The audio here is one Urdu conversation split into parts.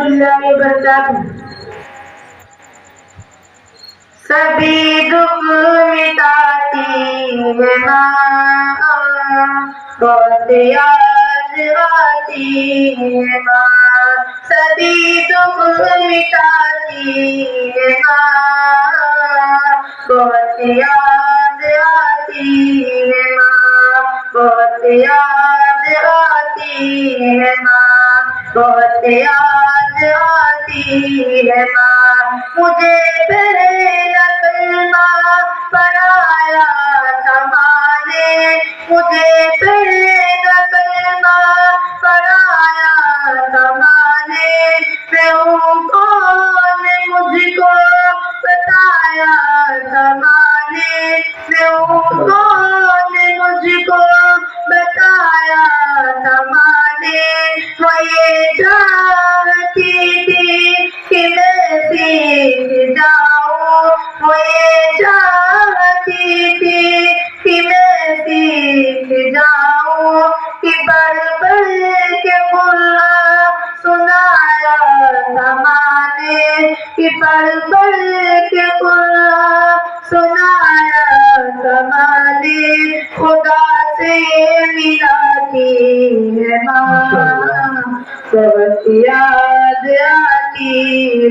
اللہ وبرکاتہ۔ سبھی دکھ مٹاتی ہے ماں، بہت یاد آتی ہے ماں، سبھی دکھ مٹاتی ہے ماں، بہت یاد آتی ہے ماں، بہت یاد آتی ہے ماں، بہت یاد آتی ہے ماں، مجھے پہلا کلمہ پڑھایا تھا ماں نے، مجھے پہلا کلمہ پڑھایا تھا ماں نے، میں ہوں کون مجھ کو بتایا تھا ماں نے، میں ہوں کون مجھ کو بتایا تھا ماں نے، وہ یہ چاہتی تھی کہ میں سیکھ جاؤں، وہ یہ چاہتی تھی کہ میں سیکھ جاؤں، کہ پڑھ پڑھ کے قرآن سنایا تھا ماں نے، کہ پڑھ پڑھ کے قرآن سنایا تھا ماں نے، خدا سے ملاتی ہے ماں، بہت یاد آتی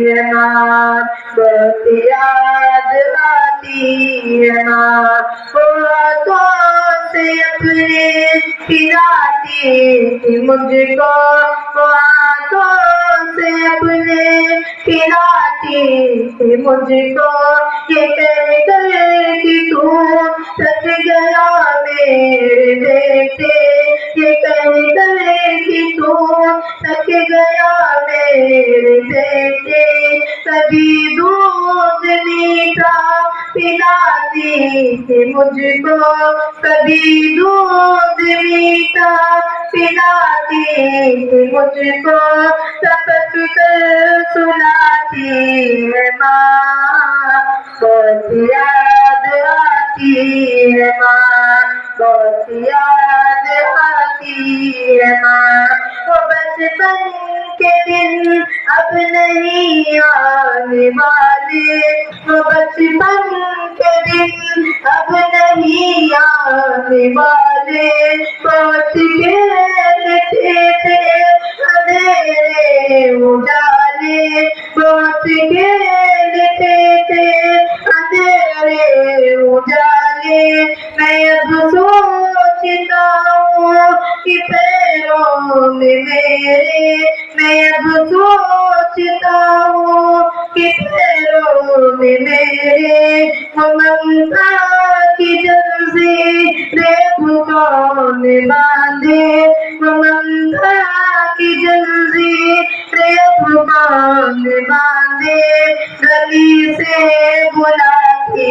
ہے ماں، بہت یاد آتی ہے ماں، ہاتھوں سے اپنے کھلاتی تھی مجھ کو، ہاتھوں سے اپنے کھلاتی تھی مجھ کو، یہ کہہ کر کہ تو تھک گیا میرے بیٹے، یہ کہہ کر کہ تو تھک گیا میرے بیٹے، کبھی دودھ میٹھا پلاتی تھی مجھ کو، کبھی دودھ میٹھا پلاتی تھی مجھ کو، لپٹ کر سلاتی ہے ماں، بہت یاد آتی ہے ماں، بہت یاد آتی ہے ماں، وہ بچپن کے دن اب نہیں آنے والے، وہ بچپن کے دن اب نہیں آنے والے، بہت کھیلتے تھے اندھیرے اجالے، بہت کھیلتے تھے اندھیرے اجالے، میں اب سوچتا ہوں کہ پیروں میں میرے، میں اب سوچتا ہوں کہ پیروں میں میرے، وہ ممتا کی جنزیریں کون باندھے، وہ ممتا کی جنزیریں کون باندھے، گلی سے بلاتی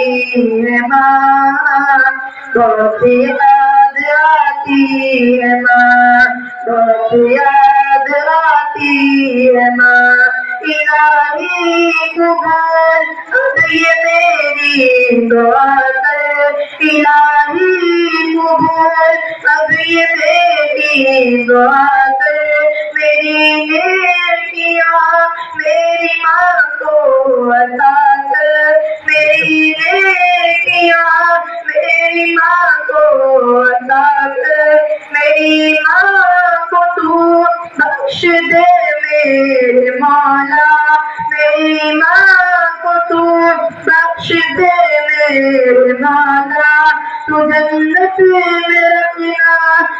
ہے ماں، بہت یاد آتی ہے ماں، بہت یاد آتی ہے ماں، الہی قبول اب یہ میری دعا کر، الہی قبول اب یہ میری دعا کر، میری نیکیاں میری ماں کو عطا کر، میری نیکیاں میری ماں کو عطا کر، میری ماں کو تو بخش دے میرے مولا، میری ماں کو تو بخش دے میرے مولا، تو جنت میں رکھنا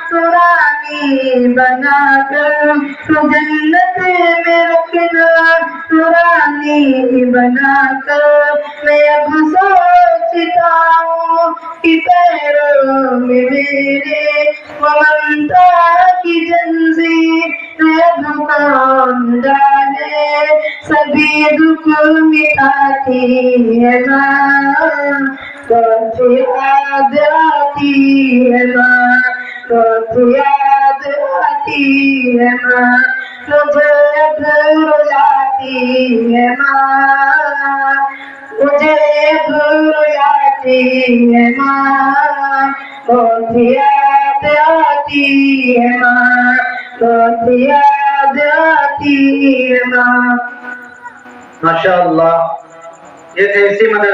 تو رانی بنا کر، تو جنت میں رکھنا تو رانی بنا کر، میں اب سوچتا ہوں کہ پیروں میں میرے وہ ممتا کی جنزیر اب کون ڈالے، سبھی دکھ مٹاتی ہے ماں، بہت یاد آتی ہے ماں، بہت یاد آتی ہے ماں، مجھے اب رلاتی ہے ماں، مجھے اب رلاتی ہے ماں، بہت یاد آتی ہے ماں، بہت یاد آتی رہا۔ ماشاء اللہ، یہ تھے اسی مدرسے